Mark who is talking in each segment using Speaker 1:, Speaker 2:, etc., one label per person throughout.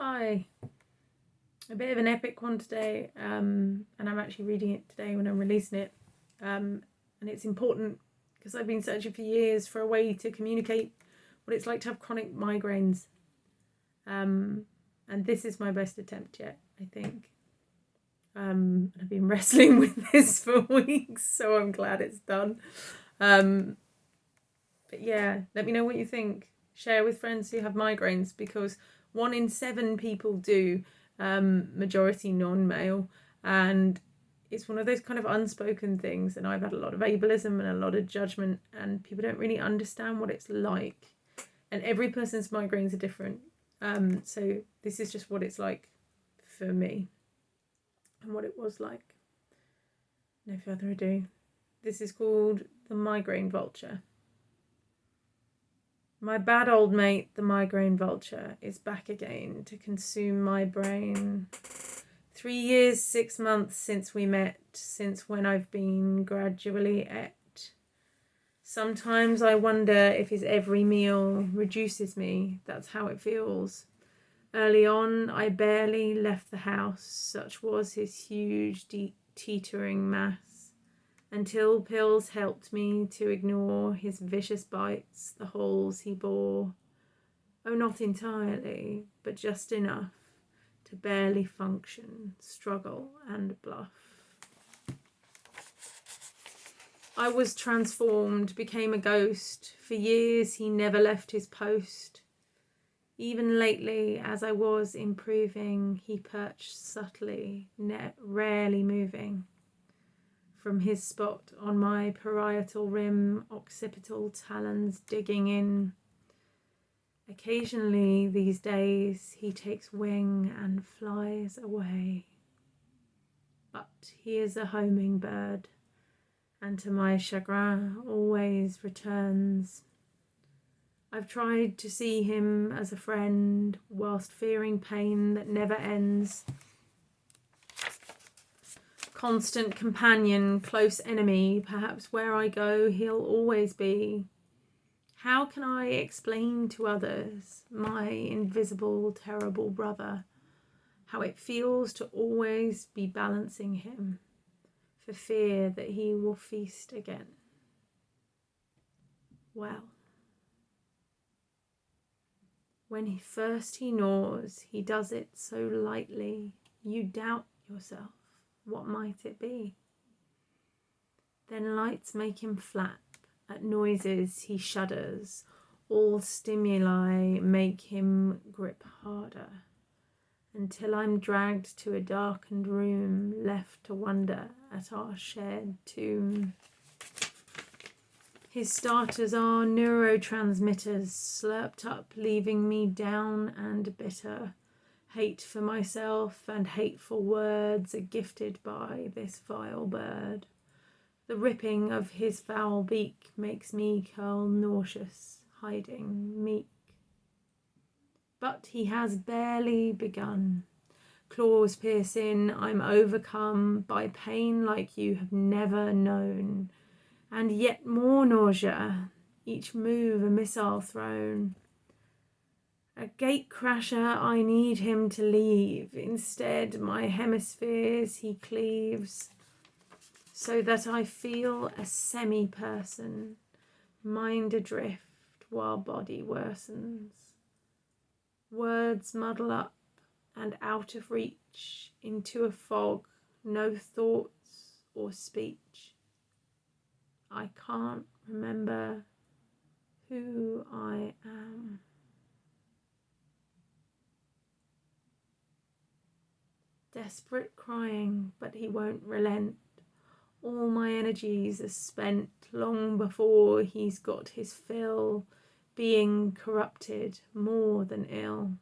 Speaker 1: Hi. A bit of an epic one today, and I'm actually reading it today when I'm releasing it. And it's important because I've been searching for years for a way to communicate what it's like to have chronic migraines. And this is my best attempt yet, I think. I've been wrestling with this for weeks, so I'm glad it's done. But yeah, let me know what you think. Share with friends who have migraines, because 1 in 7 people do, majority non-male, and it's one of those kind of unspoken things, and I've had a lot of ableism and a lot of judgment, and people don't really understand what it's like, and every person's migraines are different. So this is just what it's like for me and what it was like. No further ado, this is called the Migraine Vulture. My bad old mate, the migraine vulture, is back again to consume my brain. 3 years, 6 months since we met, since when I've been gradually ate. Sometimes I wonder if his every meal reduces me. That's how it feels. Early on, I barely left the house, such was his huge, teetering mass, until pills helped me to ignore his vicious bites, the holes he bore. Oh, not entirely, but just enough to barely function, struggle, and bluff. I was transformed, became a ghost. For years he never left his post. Even lately, as I was improving, he perched subtly, rarely moving. From his spot on my parietal rim, occipital talons digging in. Occasionally these days he takes wing and flies away. But he is a homing bird, and to my chagrin always returns. I've tried to see him as a friend, whilst fearing pain that never ends. Constant companion, close enemy, perhaps where I go he'll always be. How can I explain to others, my invisible, terrible brother, how it feels to always be balancing him, for fear that he will feast again? Well, when he gnaws, he does it so lightly, you doubt yourself. What might it be? Then lights make him flap, at noises he shudders, all stimuli make him grip harder, until I'm dragged to a darkened room, left to wonder at our shared tomb. His starters are neurotransmitters, slurped up, leaving me down and bitter. Hate for myself and hateful words are gifted by this vile bird. The ripping of his foul beak makes me curl nauseous, hiding, meek. But he has barely begun. Claws pierce in, I'm overcome by pain like you have never known. And yet more nausea, each move a missile thrown. A gatecrasher, I need him to leave. Instead, my hemispheres he cleaves, so that I feel a semi-person, mind adrift while body worsens. Words muddle up and out of reach, into a fog, no thoughts or speech. I can't remember who I am. Desperate crying, but he won't relent. All my energies are spent long before he's got his fill, being corrupted more than ill.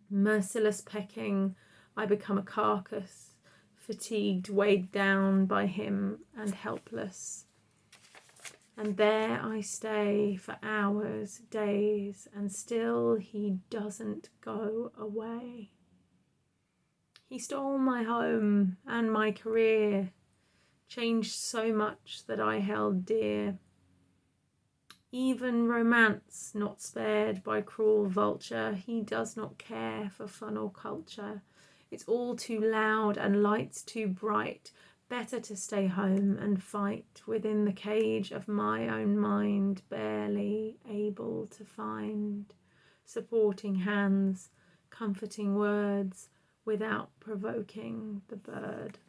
Speaker 1: Merciless pecking, I become a carcass, fatigued, weighed down by him and helpless. And there I stay for hours, days, and still he doesn't go away. He stole my home and my career, changed so much that I held dear. Even romance not spared by cruel vulture. He does not care for fun or culture. It's all too loud and lights too bright. Better to stay home and fight within the cage of my own mind, barely able to find supporting hands, comforting words without provoking the bird.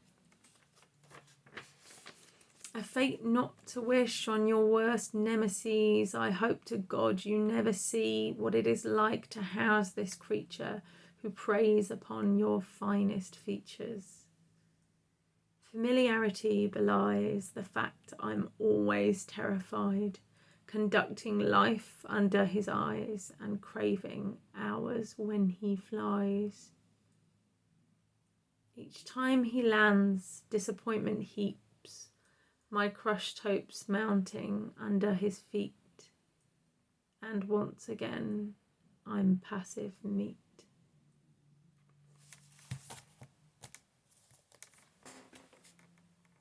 Speaker 1: A fate not to wish on your worst nemesis. I hope to God you never see what it is like to house this creature who preys upon your finest features. Familiarity belies the fact I'm always terrified, conducting life under his eyes and craving hours when he flies. Each time he lands, disappointment heaps, my crushed hopes mounting under his feet, and once again I'm passive meat.